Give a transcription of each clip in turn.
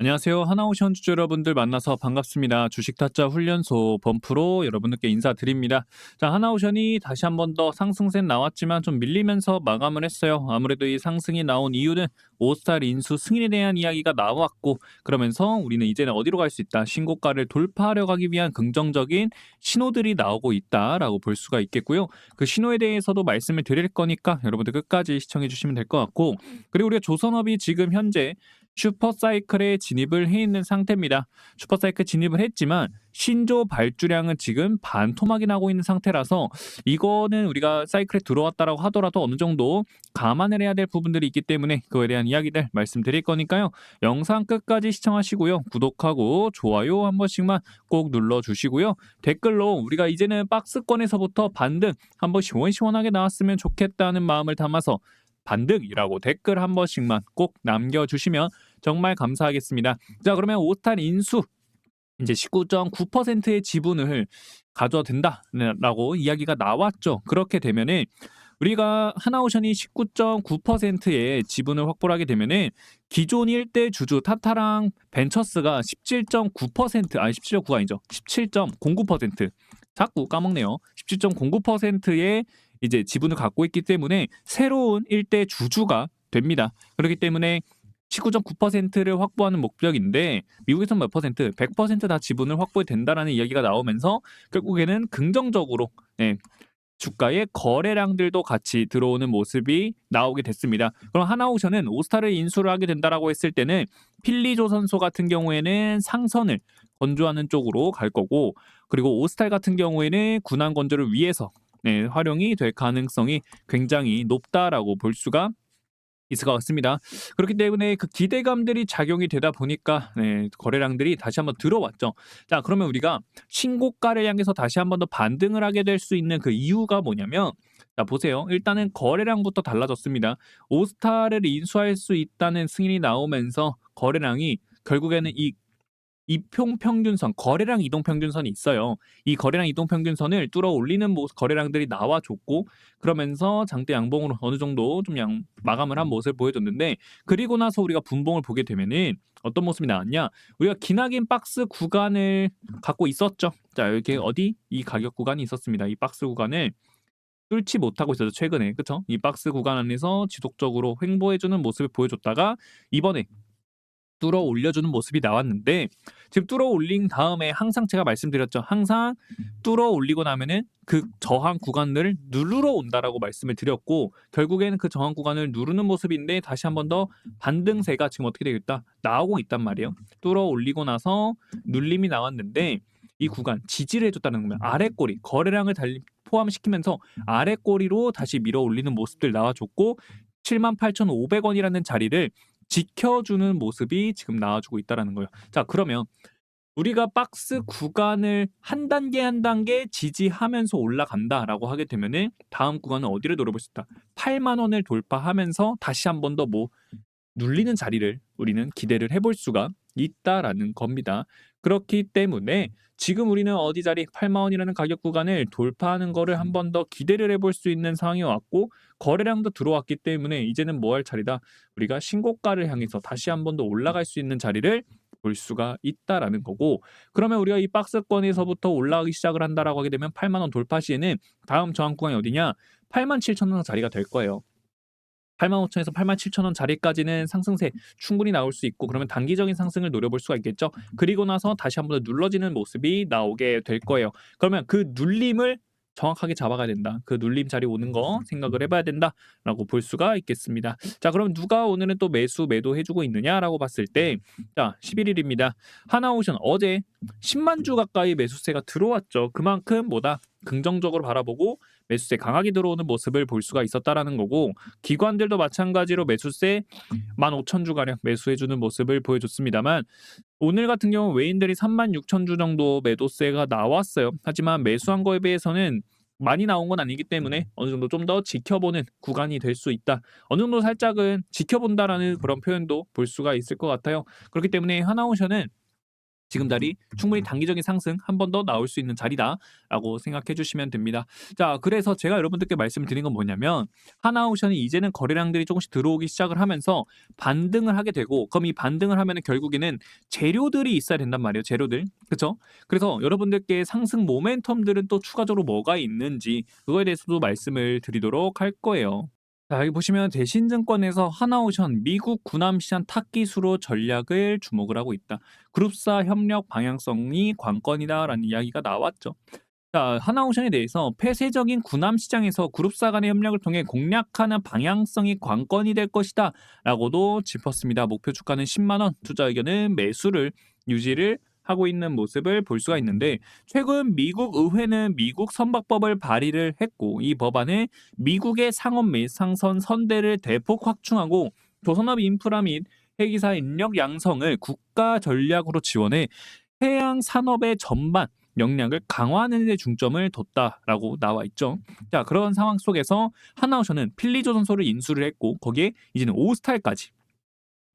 안녕하세요. 하나오션 주주 여러분들 만나서 반갑습니다. 주식 타짜 훈련소 범프로 여러분들께 인사드립니다. 자, 하나오션이 다시 한 번 더 상승세 나왔지만 좀 밀리면서 마감을 했어요. 아무래도 이 상승이 나온 이유는 오스탈 인수 승인에 대한 이야기가 나왔고, 그러면서 우리는 이제는 어디로 갈 수 있다, 신고가를 돌파하려 가기 위한 긍정적인 신호들이 나오고 있다라고 볼 수가 있겠고요. 그 신호에 대해서도 말씀을 드릴 거니까 여러분들 끝까지 시청해 주시면 될 것 같고, 그리고 우리가 조선업이 지금 현재 슈퍼사이클에 진입을 해 있는 상태입니다. 슈퍼사이클 진입을 했지만 신조 발주량은 지금 반토막이 나고 있는 상태라서 이거는 우리가 사이클에 들어왔다라고 하더라도 어느 정도 감안을 해야 될 부분들이 있기 때문에 그거에 대한 이야기들 말씀드릴 거니까요. 영상 끝까지 시청하시고요. 구독하고 좋아요 한 번씩만 꼭 눌러주시고요. 댓글로 우리가 이제는 박스권에서부터 반등 한번 시원시원하게 나왔으면 좋겠다는 마음을 담아서 반등이라고 댓글 한 번씩만 꼭 남겨주시면 정말 감사하겠습니다. 자, 그러면 오스탈 인수 이제 19.9%의 지분을 가져도 된다라고 이야기가 나왔죠. 그렇게 되면은 우리가 하나오션이 19.9%의 지분을 확보를 하게 되면은 기존 일대 주주 타타랑 벤처스가 17.9% 아니 17.9가 아니죠. 17.09% 자꾸 까먹네요. 17.09%의 이제 지분을 갖고 있기 때문에 새로운 일대 주주가 됩니다. 그렇기 때문에 19.9%를 확보하는 목적인데 미국에서는 몇 퍼센트? 100%다 지분을 확보해 된다라는 이야기가 나오면서 결국에는 긍정적으로 주가의 거래량들도 같이 들어오는 모습이 나오게 됐습니다. 그럼 하나오션은 오스타를 인수를 하게 된다라고 했을 때는 필리조선소 같은 경우에는 상선을 건조하는 쪽으로 갈 거고, 그리고 오스탈 같은 경우에는 군안 건조를 위해서 활용이 될 가능성이 굉장히 높다라고 볼 수가 있을 것 같습니다. 그렇기 때문에 그 기대감들이 작용이 되다 보니까 거래량들이 다시 한번 들어왔죠. 자, 그러면 우리가 신고가를 향해서 다시 한번 더 반등을 하게 될 수 있는 그 이유가 뭐냐면, 자 보세요. 일단은 거래량부터 달라졌습니다. 오스타를 인수할 수 있다는 승인이 나오면서 거래량이 결국에는 이 이평 평균선, 거래량 이동 평균선이 있어요. 이 거래량 이동 평균선을 뚫어 올리는 거래량들이 나와줬고, 그러면서 장대 양봉으로 어느 정도 좀 마감을 한 모습을 보여줬는데, 그리고 나서 우리가 분봉을 보게 되면은 어떤 모습이 나왔냐? 우리가 기나긴 박스 구간을 갖고 있었죠. 자, 이렇게 어디 이 가격 구간이 있었습니다. 이 박스 구간을 뚫지 못하고 있어서 최근에, 그쵸? 이 박스 구간 안에서 지속적으로 횡보해주는 모습을 보여줬다가 이번에 뚫어 올려주는 모습이 나왔는데, 지금 뚫어 올린 다음에 항상 제가 말씀드렸죠. 항상 뚫어 올리고 나면은 그 저항 구간을 누르러 온다라고 말씀을 드렸고, 결국에는 그 저항 구간을 누르는 모습인데 다시 한 번 더 반등세가 지금 어떻게 되겠다 나오고 있단 말이에요. 뚫어 올리고 나서 눌림이 나왔는데 이 구간 지지를 해줬다는 거면 아래 꼬리 거래량을 포함시키면서 아래 꼬리로 다시 밀어 올리는 모습들 나와줬고, 78,500원이라는 자리를 지켜주는 모습이 지금 나와주고 있다라는 거예요. 자, 그러면 우리가 박스 구간을 한 단계 한 단계 지지하면서 올라간다라고 하게 되면은 다음 구간은 어디를 노려볼 수 있다? 8만 원을 돌파하면서 다시 한 번 더 눌리는 자리를 우리는 기대를 해볼 수가 있다라는 겁니다. 그렇기 때문에 지금 우리는 어디 자리 8만 원이라는 가격 구간을 돌파하는 거를 한 번 더 기대를 해볼 수 있는 상황이 왔고, 거래량도 들어왔기 때문에 이제는 뭐 할 자리다? 우리가 신고가를 향해서 다시 한 번 더 올라갈 수 있는 자리를 볼 수가 있다라는 거고, 그러면 우리가 이 박스권에서부터 올라가기 시작을 한다라고 하게 되면 8만 원 돌파 시에는 다음 저항 구간이 어디냐? 8만 7천 원 자리가 될 거예요. 85,000에서 87,000원 자리까지는 상승세 충분히 나올 수 있고, 그러면 단기적인 상승을 노려볼 수가 있겠죠. 그리고 나서 다시 한번 더 눌러지는 모습이 나오게 될 거예요. 그러면 그 눌림을 정확하게 잡아가야 된다. 그 눌림 자리 오는 거 생각을 해봐야 된다라고 볼 수가 있겠습니다. 자, 그럼 누가 오늘은 또 매도 해주고 있느냐라고 봤을 때, 자 11일입니다. 하나오션 어제 10만 주 가까이 매수세가 들어왔죠. 그만큼 뭐다? 긍정적으로 바라보고 매수세 강하게 들어오는 모습을 볼 수가 있었다라는 거고, 기관들도 마찬가지로 매수세 15,000주가량 매수해주는 모습을 보여줬습니다만, 오늘 같은 경우 외인들이 36,000주 정도 매도세가 나왔어요. 하지만 매수한 거에 비해서는 많이 나온 건 아니기 때문에 어느 정도 좀 더 지켜보는 구간이 될 수 있다. 어느 정도 살짝은 지켜본다라는 그런 표현도 볼 수가 있을 것 같아요. 그렇기 때문에 하나오션은 지금 자리 충분히 단기적인 상승 한 번 더 나올 수 있는 자리다라고 생각해 주시면 됩니다. 자, 그래서 제가 여러분들께 말씀드린 건 뭐냐면 하나오션이 이제는 거래량들이 조금씩 들어오기 시작을 하면서 반등을 하게 되고, 그럼 이 반등을 하면은 결국에는 재료들이 있어야 된단 말이에요. 재료들. 그쵸? 그래서 여러분들께 상승 모멘텀들은 또 추가적으로 뭐가 있는지 그거에 대해서도 말씀을 드리도록 할 거예요. 자, 여기 보시면 대신증권에서 하나오션 미국 구남시장 탑기수로 전략을 주목을 하고 있다. 그룹사 협력 방향성이 관건이다라는 이야기가 나왔죠. 자, 하나오션에 대해서 폐쇄적인 구남시장에서 그룹사 간의 협력을 통해 공략하는 방향성이 관건이 될 것이다 라고도 짚었습니다. 목표 주가는 10만 원, 투자 의견은 매수를 유지를 하고 있는 모습을 볼 수가 있는데, 최근 미국 의회는 미국 선박법을 발의를 했고, 이 법안은 미국의 상업 및 상선 선대를 대폭 확충하고 조선업 인프라 및 회기사 인력 양성을 국가 전략으로 지원해 해양 산업의 전반 역량을 강화하는 데 중점을 뒀다라고 나와 있죠. 자, 그런 상황 속에서 하나오션은 필리조선소를 인수를 했고, 거기에 이제는 오스탈까지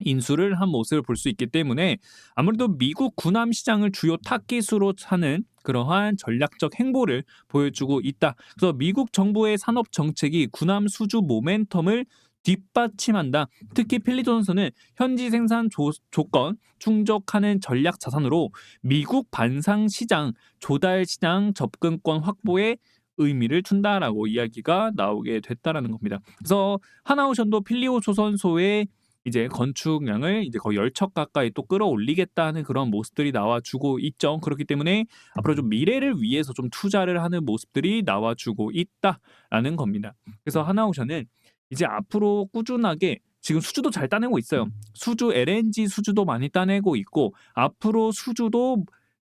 인수를 한 모습을 볼 수 있기 때문에 아무래도 미국 군함 시장을 주요 타깃으로 하는 그러한 전략적 행보를 보여주고 있다. 그래서 미국 정부의 산업 정책이 군함 수주 모멘텀을 뒷받침한다. 특히 필리존스는 현지 생산 조건 충족하는 전략 자산으로 미국 반상 시장, 조달 시장 접근권 확보에 의미를 둔다라고 이야기가 나오게 됐다라는 겁니다. 그래서 하나오션도 필리오 조선소의 이제 건축량을 이제 거의 10척 가까이 또 끌어올리겠다는 그런 모습들이 나와주고 있죠. 그렇기 때문에 앞으로 좀 미래를 위해서 좀 투자를 하는 모습들이 나와주고 있다라는 겁니다. 그래서 하나오션은 이제 앞으로 꾸준하게 지금 수주도 잘 따내고 있어요. 수주 LNG 수주도 많이 따내고 있고 앞으로 수주도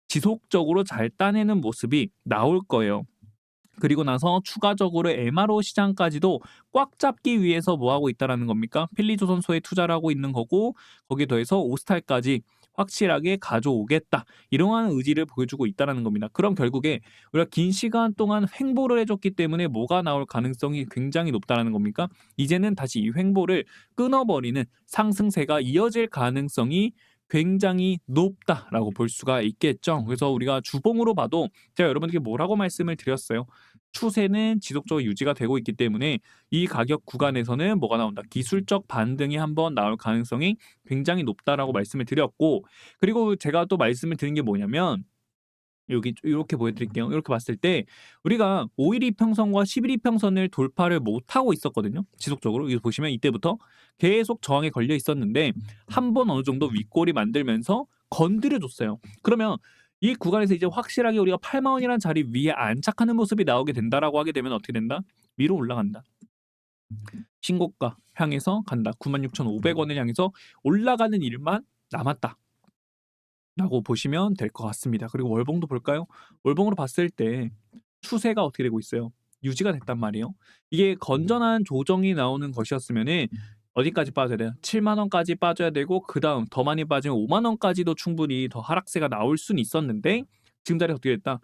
지속적으로 잘 따내는 모습이 나올 거예요. 그리고 나서 추가적으로 MRO 시장까지도 꽉 잡기 위해서 뭐 하고 있다라는 겁니까? 필리조선소에 투자를 하고 있는 거고, 거기에 더해서 오스탈까지 확실하게 가져오겠다, 이러한 의지를 보여주고 있다라는 겁니다. 그럼 결국에 우리가 긴 시간 동안 횡보를 해줬기 때문에 뭐가 나올 가능성이 굉장히 높다라는 겁니까? 이제는 다시 이 횡보를 끊어버리는 상승세가 이어질 가능성이 굉장히 높다라고 볼 수가 있겠죠. 그래서 우리가 주봉으로 봐도 제가 여러분들께 뭐라고 말씀을 드렸어요. 추세는 지속적으로 유지가 되고 있기 때문에 이 가격 구간에서는 뭐가 나온다? 기술적 반등이 한번 나올 가능성이 굉장히 높다라고 말씀을 드렸고, 그리고 제가 또 말씀을 드린 게 뭐냐면 여기 이렇게 보여드릴게요. 이렇게 봤을 때 우리가 5일 이평선과 10일 이평선을 돌파를 못하고 있었거든요. 지속적으로. 이거 보시면 이때부터 계속 저항에 걸려 있었는데 한 번 어느 정도 윗골이 만들면서 건드려줬어요. 그러면 이 구간에서 이제 확실하게 우리가 8만 원이라는 자리 위에 안착하는 모습이 나오게 된다라고 하게 되면 어떻게 된다? 위로 올라간다. 신고가 향해서 간다. 96,500원을 향해서 올라가는 일만 남았다 라고 보시면 될 것 같습니다. 그리고 월봉도 볼까요? 월봉으로 봤을 때 추세가 어떻게 되고 있어요? 유지가 됐단 말이에요. 이게 건전한 조정이 나오는 것이었으면은 어디까지 빠져야 돼요? 7만 원까지 빠져야 되고, 그다음 더 많이 빠지면 5만 원까지도 충분히 더 하락세가 나올 수는 있었는데 지금 자리가 어떻게 됐다?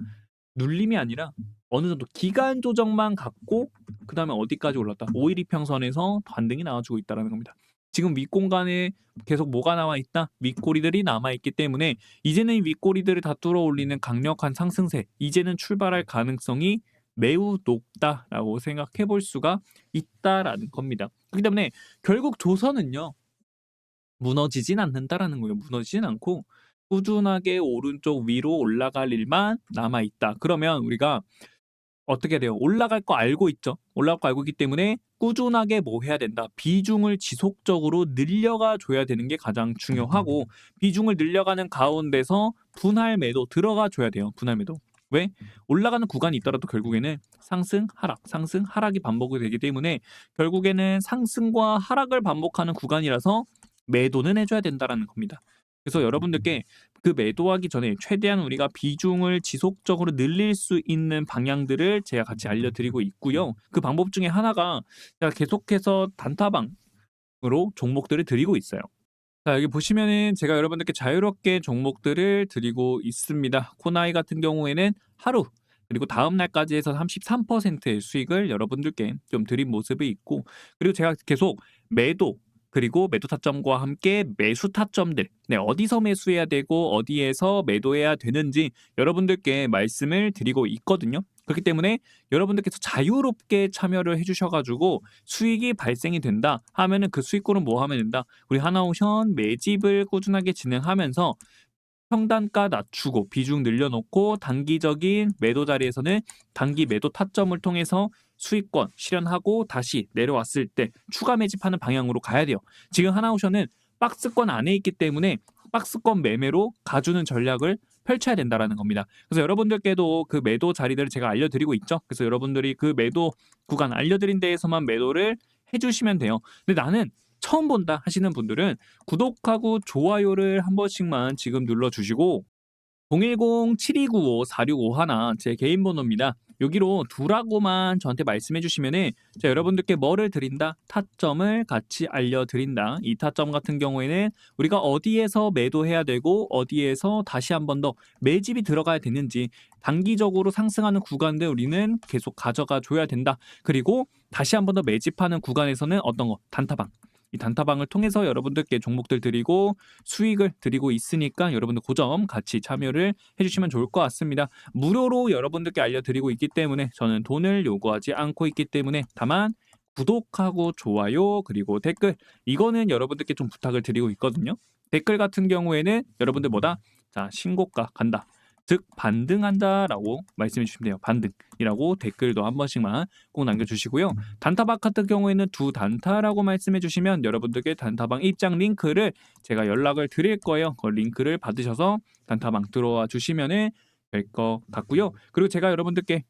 눌림이 아니라 어느 정도 기간 조정만 갖고 그다음에 어디까지 올랐다? 5일 이평선에서 반등이 나와주고 있다는 겁니다. 지금 윗공간에 계속 뭐가 나와 있다? 윗꼬리들이 남아 있기 때문에 이제는 윗꼬리들을 다 뚫어올리는 강력한 상승세, 이제는 출발할 가능성이 매우 높다라고 생각해 볼 수가 있다라는 겁니다. 그렇기 때문에 결국 조선은요, 무너지진 않는다라는 거예요. 무너지진 않고 꾸준하게 오른쪽 위로 올라갈 일만 남아 있다. 그러면 우리가 어떻게 돼요? 올라갈 거 알고 있죠. 올라갈 거 알고 있기 때문에 꾸준하게 뭐 해야 된다? 비중을 지속적으로 늘려가 줘야 되는 게 가장 중요하고, 비중을 늘려가는 가운데서 분할 매도 들어가 줘야 돼요. 분할 매도. 왜? 올라가는 구간이 있더라도 결국에는 상승, 하락, 상승, 하락이 반복이 되기 때문에 결국에는 상승과 하락을 반복하는 구간이라서 매도는 해줘야 된다라는 겁니다. 그래서 여러분들께 그 매도하기 전에 최대한 우리가 비중을 지속적으로 늘릴 수 있는 방향들을 제가 같이 알려드리고 있고요. 그 방법 중에 하나가 제가 계속해서 단타방으로 종목들을 드리고 있어요. 자, 여기 보시면은 제가 여러분들께 자유롭게 종목들을 드리고 있습니다. 코나이 같은 경우에는 하루 그리고 다음 날까지 해서 33%의 수익을 여러분들께 좀 드린 모습이 있고, 그리고 제가 계속 매도 그리고 매도 타점과 함께 매수 타점들, 네, 어디서 매수해야 되고 어디에서 매도해야 되는지 여러분들께 말씀을 드리고 있거든요. 그렇기 때문에 여러분들께서 자유롭게 참여를 해주셔가지고 수익이 발생이 된다 하면은 그 수익권은 뭐 하면 된다? 우리 하나오션 매집을 꾸준하게 진행하면서 평단가 낮추고 비중 늘려놓고 단기적인 매도 자리에서는 단기 매도 타점을 통해서 수익권 실현하고 다시 내려왔을 때 추가 매집하는 방향으로 가야 돼요. 지금 하나오션은 박스권 안에 있기 때문에 박스권 매매로 가주는 전략을 펼쳐야 된다라는 겁니다. 그래서 여러분들께도 그 매도 자리들을 제가 알려드리고 있죠. 그래서 여러분들이 그 매도 구간 알려드린 데에서만 매도를 해주시면 돼요. 근데 나는 처음 본다 하시는 분들은 구독하고 좋아요를 한 번씩만 지금 눌러주시고 010-7295-4651 제 개인 번호입니다. 여기로 두라고만 저한테 말씀해 주시면은 제가 여러분들께 뭐를 드린다? 타점을 같이 알려드린다. 이 타점 같은 경우에는 우리가 어디에서 매도해야 되고 어디에서 다시 한 번 더 매집이 들어가야 되는지 단기적으로 상승하는 구간들 우리는 계속 가져가 줘야 된다. 그리고 다시 한 번 더 매집하는 구간에서는 어떤 거? 단타방. 이 단타방을 통해서 여러분들께 종목들 드리고 수익을 드리고 있으니까 여러분들 그 점 같이 참여를 해주시면 좋을 것 같습니다. 무료로 여러분들께 알려드리고 있기 때문에 저는 돈을 요구하지 않고 있기 때문에 다만 구독하고 좋아요 그리고 댓글 이거는 여러분들께 좀 부탁을 드리고 있거든요. 댓글 같은 경우에는 여러분들 뭐다? 자, 신고가 간다. 즉 반등한다라고 말씀해 주시면 돼요. 반등이라고 댓글도 한 번씩만 꼭 남겨주시고요. 단타방 같은 경우에는 두 단타라고 말씀해 주시면 여러분들께 단타방 입장 링크를 제가 연락을 드릴 거예요. 그 링크를 받으셔서 단타방 들어와 주시면 될 것 같고요. 그리고 제가 여러분들께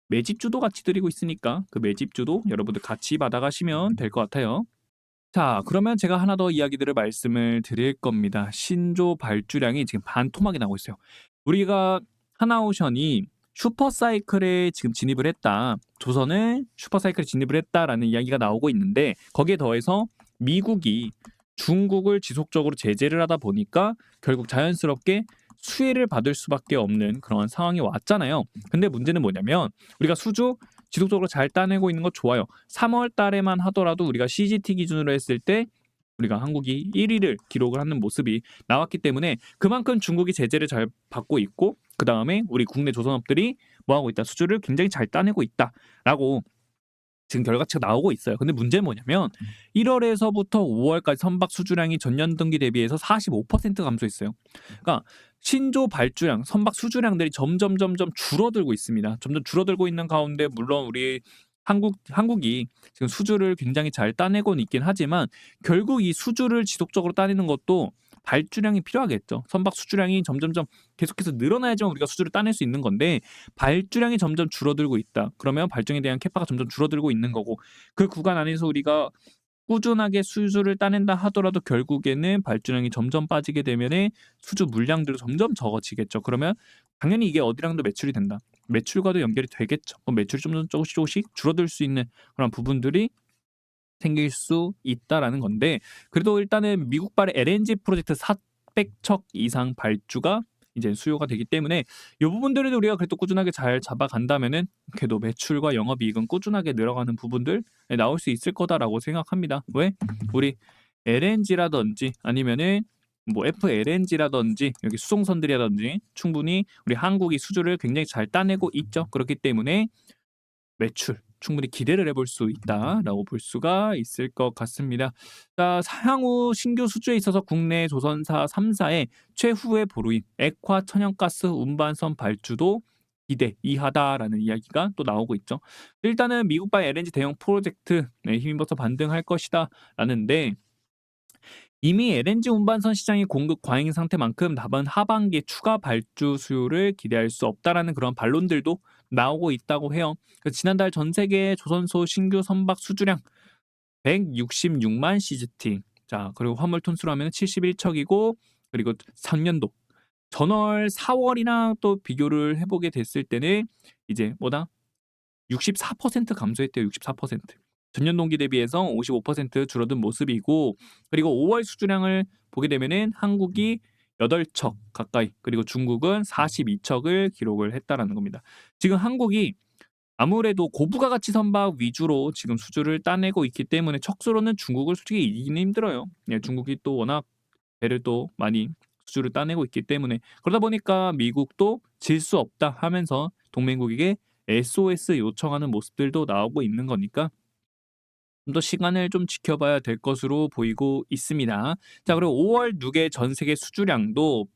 매집주도 같이 드리고 있으니까 그 매집주도 여러분들 같이 받아가시면 될 것 같아요. 자, 그러면 제가 하나 더 이야기들을 말씀을 드릴 겁니다. 신조 발주량이 지금 반토막이 나고 있어요. 우리가 하나오션이 슈퍼사이클에 지금 진입을 했다. 조선을 슈퍼사이클에 진입을 했다라는 이야기가 나오고 있는데 거기에 더해서 미국이 중국을 지속적으로 제재를 하다 보니까 결국 자연스럽게 수혜를 받을 수밖에 없는 그런 상황이 왔잖아요. 근데 문제는 뭐냐면 우리가 수주 지속적으로 잘 따내고 있는 거 좋아요. 3월 달에만 하더라도 우리가 CGT 기준으로 했을 때 우리가 한국이 1위를 기록을 하는 모습이 나왔기 때문에 그만큼 중국이 제재를 잘 받고 있고 그 다음에 우리 국내 조선업들이 뭐하고 있다 수주를 굉장히 잘 따내고 있다라고 지금 결과치가 나오고 있어요. 근데 문제는 뭐냐면 1월에서부터 5월까지 선박 수주량이 전년 동기 대비해서 45% 감소했어요. 그러니까 신조 발주량, 선박 수주량들이 점점 줄어들고 있습니다. 점점 줄어들고 있는 가운데 물론 우리 한국이 지금 수주를 굉장히 잘 따내고는 있긴 하지만 결국 이 수주를 지속적으로 따내는 것도 발주량이 필요하겠죠. 선박 수주량이 점점점 계속해서 늘어나야지만 우리가 수주를 따낼 수 있는 건데 발주량이 점점 줄어들고 있다. 그러면 발주량에 대한 캐파가 점점 줄어들고 있는 거고 그 구간 안에서 우리가 꾸준하게 수주를 따낸다 하더라도 결국에는 발주량이 점점 빠지게 되면은 수주 물량들도 점점 적어지겠죠. 그러면 당연히 이게 어디랑도 매출이 된다. 매출과도 연결이 되겠죠. 그럼 매출이 좀 조금씩 줄어들 수 있는 그런 부분들이 생길 수 있다라는 건데 그래도 일단은 미국발 LNG 프로젝트 400척 이상 발주가 이제 수요가 되기 때문에 이 부분들을 우리가 그래도 꾸준하게 잘 잡아간다면은 그래도 매출과 영업이익은 꾸준하게 늘어가는 부분들 나올 수 있을 거다라고 생각합니다. 왜? 우리 LNG라든지 아니면은 뭐 FLNG라든지 여기 수송선들이라든지 충분히 우리 한국이 수주를 굉장히 잘 따내고 있죠. 그렇기 때문에 매출 충분히 기대를 해볼 수 있다라고 볼 수가 있을 것 같습니다. 자, 향후 신규 수주에 있어서 국내 조선사 3사의 최후의 보루인 액화 천연가스 운반선 발주도 기대 이하다라는 이야기가 또 나오고 있죠. 일단은 미국발 LNG 대형 프로젝트에 힘입어서 반등할 것이다라는데 이미 LNG 운반선 시장의 공급 과잉 상태만큼 남은 하반기에 추가 발주 수요를 기대할 수 없다라는 그런 반론들도 나오고 있다고 해요. 지난달 전 세계 조선소 신규 선박 수주량 166만 CGT. 자, 그리고 화물 톤수로 하면 71척이고 그리고 작년도 전월 4월이랑 또 비교를 해보게 됐을 때는 이제 뭐다? 64% 감소했대요. 64%. 전년 동기 대비해서 55% 줄어든 모습이고 그리고 5월 수주량을 보게 되면은 한국이 8척 가까이 그리고 중국은 42척을 기록을 했다라는 겁니다. 지금 한국이 아무래도 고부가가치 선박 위주로 지금 수주를 따내고 있기 때문에 척수로는 중국을 솔직히 이기는 힘들어요. 예, 중국이 또 워낙 배를 또 많이 수주를 따내고 있기 때문에 그러다 보니까 미국도 질 수 없다 하면서 동맹국에게 SOS 요청하는 모습들도 나오고 있는 거니까 좀 더 시간을 좀 지켜봐야 될 것으로 보이고 있습니다. 자, 그리고 5월 누계 전 세계 수주량도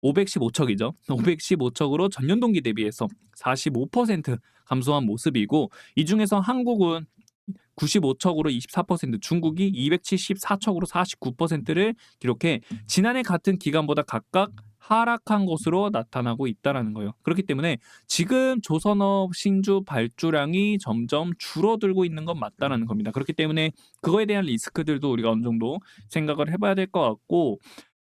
515척이죠. 515척으로 전년 동기 대비해서 45% 감소한 모습이고 이 중에서 한국은 95척으로 24%, 중국이 274척으로 49%를 기록해 지난해 같은 기간보다 각각 하락한 것으로 나타나고 있다라는 거예요. 그렇기 때문에 지금 조선업 신주 발주량이 점점 줄어들고 있는 건 맞다라는 겁니다. 그렇기 때문에 그거에 대한 리스크들도 우리가 어느 정도 생각을 해봐야 될 것 같고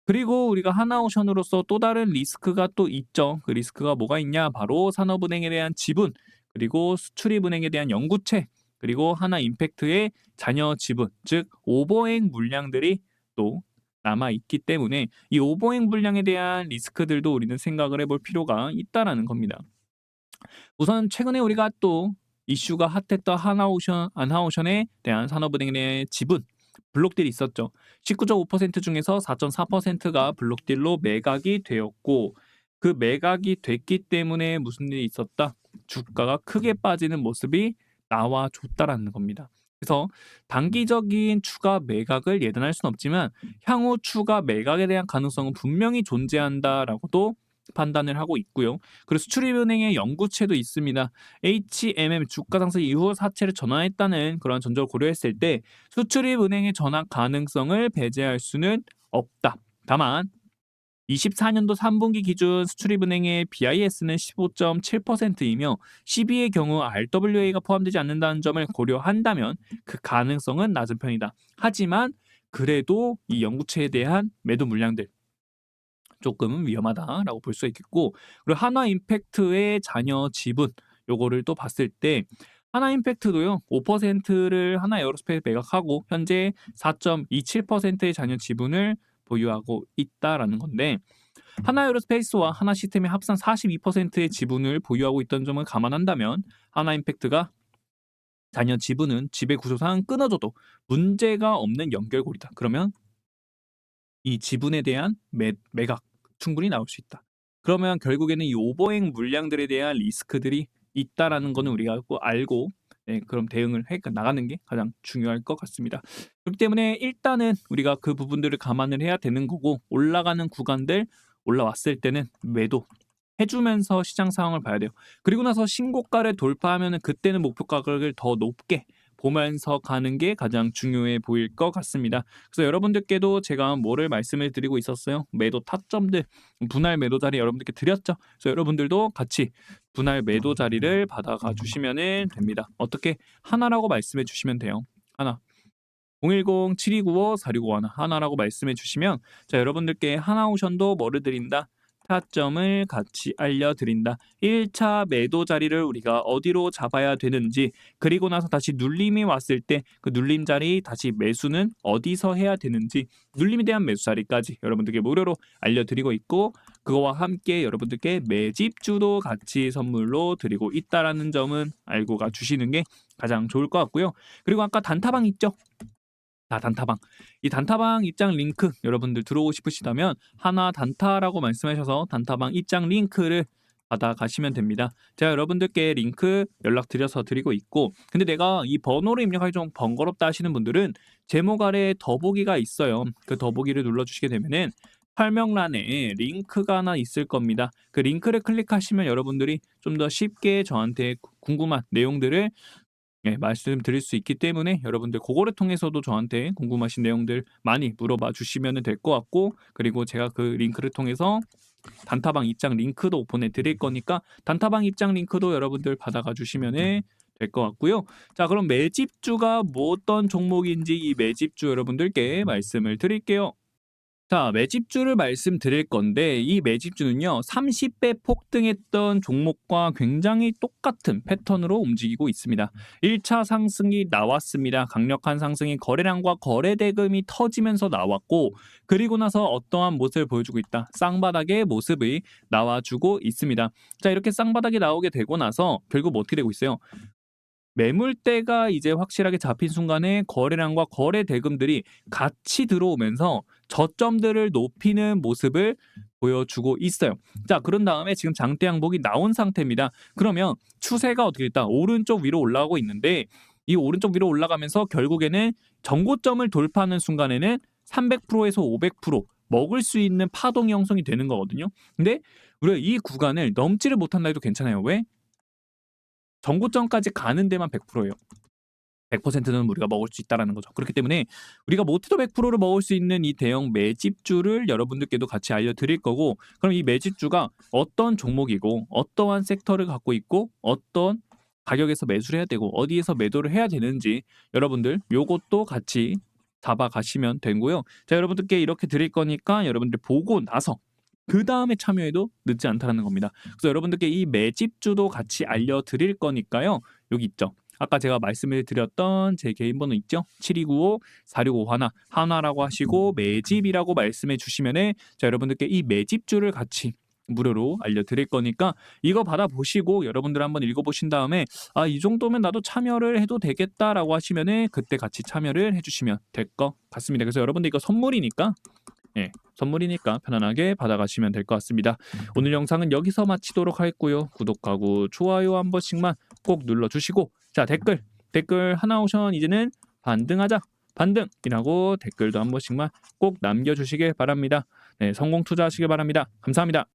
그리고 우리가 하나오션으로서 또 다른 리스크가 또 있죠. 그 리스크가 뭐가 있냐? 바로 산업은행에 대한 지분, 그리고 수출입은행에 대한 연구체, 그리고 하나임팩트의 잔여 지분, 즉 오버행 물량들이 또 남아 있기 때문에 이 오버행 물량에 대한 리스크들도 우리는 생각을 해볼 필요가 있다라는 겁니다. 우선 최근에 우리가 또 이슈가 핫했던 안하오션에 대한 산업은행에 대한 지분 블록딜이 있었죠. 19.5% 중에서 4.4%가 블록딜로 매각이 되었고 그 매각이 됐기 때문에 무슨 일이 있었다? 주가가 크게 빠지는 모습이 나와줬다라는 겁니다. 그래서 단기적인 추가 매각을 예단할 수는 없지만 향후 추가 매각에 대한 가능성은 분명히 존재한다라고도 판단을 하고 있고요. 그리고 수출입은행의 연구체도 있습니다. HMM 주가 상승 이후 사채를 전환했다는 그런 전적을 고려했을 때 수출입은행의 전환 가능성을 배제할 수는 없다. 다만 24년도 3분기 기준 수출입은행의 BIS는 15.7%이며 12의 경우 RWA가 포함되지 않는다는 점을 고려한다면 그 가능성은 낮은 편이다. 하지만 그래도 이 연구체에 대한 매도 물량들 조금 위험하다라고 볼 수 있겠고 그리고 한화임팩트의 잔여 지분 요거를 또 봤을 때 하나임팩트도요 5%를 하나에어로스페이스 매각하고 현재 4.27%의 잔여 지분을 보유하고 있다라는 건데 하나에어로스페이스와 하나시스템의 합산 42%의 지분을 보유하고 있다는 점을 감안한다면 하나임팩트가 잔여 지분은 지배 구조상 끊어져도 문제가 없는 연결고리다. 그러면 이 지분에 대한 매각 충분히 나올 수 있다. 그러면 결국에는 이 오버행 물량들에 대한 리스크들이 있다라는 거는 우리가 꼭 알고 네, 그럼 대응을 해 나가는 게 가장 중요할 것 같습니다. 그렇기 때문에 일단은 우리가 그 부분들을 감안을 해야 되는 거고 올라가는 구간들 올라왔을 때는 매도 해주면서 시장 상황을 봐야 돼요. 그리고 나서 신고가를 돌파하면은 그때는 목표 가격을 더 높게 보면서 가는 게 가장 중요해 보일 것 같습니다. 그래서 여러분들께도 제가 뭐를 말씀을 드리고 있었어요. 매도 타점들, 분할 매도 자리 여러분들께 드렸죠. 그래서 여러분들도 같이 분할 매도 자리를 받아가 주시면 됩니다. 어떻게? 하나라고 말씀해 주시면 돼요. 하나. 010-7295-4651 하나라고 말씀해 주시면 자 여러분들께 하나오션도 뭐를 드린다? 타점을 같이 알려드린다. 1차 매도 자리를 우리가 어디로 잡아야 되는지 그리고 나서 다시 눌림이 왔을 때 그 눌림 자리 다시 매수는 어디서 해야 되는지 눌림에 대한 매수 자리까지 여러분들께 무료로 알려드리고 있고 그거와 함께 여러분들께 매집주도 같이 선물로 드리고 있다라는 점은 알고 가주시는 게 가장 좋을 것 같고요. 그리고 아까 단타방 있죠? 단타방. 이 단타방 입장 링크 여러분들 들어오고 싶으시다면 하나 단타라고 말씀하셔서 단타방 입장 링크를 받아가시면 됩니다. 제가 여러분들께 링크 연락드려서 드리고 있고 근데 내가 이 번호를 입력하기 좀 번거롭다 하시는 분들은 제목 아래에 더보기가 있어요. 그 더보기를 눌러주시게 되면은 설명란에 링크가 하나 있을 겁니다. 그 링크를 클릭하시면 여러분들이 좀 더 쉽게 저한테 궁금한 내용들을 말씀드릴 수 있기 때문에 여러분들 그거를 통해서도 저한테 궁금하신 내용들 많이 물어봐 주시면 될 것 같고 그리고 제가 그 링크를 통해서 단타방 입장 링크도 오픈해 드릴 거니까 단타방 입장 링크도 여러분들 받아가 주시면 될 것 같고요. 자 그럼 매집주가 뭐 어떤 종목인지 이 매집주 여러분들께 말씀을 드릴게요. 자, 매집주를 말씀드릴 건데 이 매집주는요. 30배 폭등했던 종목과 굉장히 똑같은 패턴으로 움직이고 있습니다. 1차 상승이 나왔습니다. 강력한 상승이 거래량과 거래 대금이 터지면서 나왔고 그리고 나서 어떠한 모습을 보여주고 있다. 쌍바닥의 모습이 나와주고 있습니다. 자, 이렇게 쌍바닥이 나오게 되고 나서 결국 뭐 어떻게 되고 있어요? 매물대가 이제 확실하게 잡힌 순간에 거래량과 거래 대금들이 같이 들어오면서 저점들을 높이는 모습을 보여주고 있어요. 자, 그런 다음에 지금 장대 양봉이 나온 상태입니다. 그러면 추세가 어떻게 됐다? 오른쪽 위로 올라가고 있는데 이 오른쪽 위로 올라가면서 결국에는 전고점을 돌파하는 순간에는 300%에서 500% 먹을 수 있는 파동 형성이 되는 거거든요. 근데 우리가 이 구간을 넘지를 못한다 해도 괜찮아요. 왜? 전고점까지 가는 데만 100%예요. 100%는 우리가 먹을 수 있다라는 거죠. 그렇기 때문에 우리가 못해도 100%를 먹을 수 있는 이 대형 매집주를 여러분들께도 같이 알려드릴 거고, 그럼 이 매집주가 어떤 종목이고 어떠한 섹터를 갖고 있고 어떤 가격에서 매수를 해야 되고 어디에서 매도를 해야 되는지 여러분들 요것도 같이 잡아가시면 되고요. 자, 여러분들께 이렇게 드릴 거니까 여러분들 보고 나서 그 다음에 참여해도 늦지 않다는 겁니다. 그래서 여러분들께 이 매집주도 같이 알려드릴 거니까요. 여기 있죠. 아까 제가 말씀을 드렸던 제 개인 번호 있죠? 7295-465 하나라고 하시고 매집이라고 말씀해 주시면은 자, 여러분들께 이 매집주를 같이 무료로 알려드릴 거니까 이거 받아보시고 여러분들 한번 읽어보신 다음에 아, 이 정도면 나도 참여를 해도 되겠다라고 하시면은 그때 같이 참여를 해주시면 될 것 같습니다. 그래서 여러분들 이거 선물이니까 선물이니까 편안하게 받아가시면 될 것 같습니다. 오늘 영상은 여기서 마치도록 하겠고요. 구독하고 좋아요 한 번씩만 꼭 눌러주시고 자, 댓글 하나오션 이제는 반등하자 반등이라고 댓글도 한 번씩만 꼭 남겨주시길 바랍니다. 네, 성공 투자하시길 바랍니다. 감사합니다.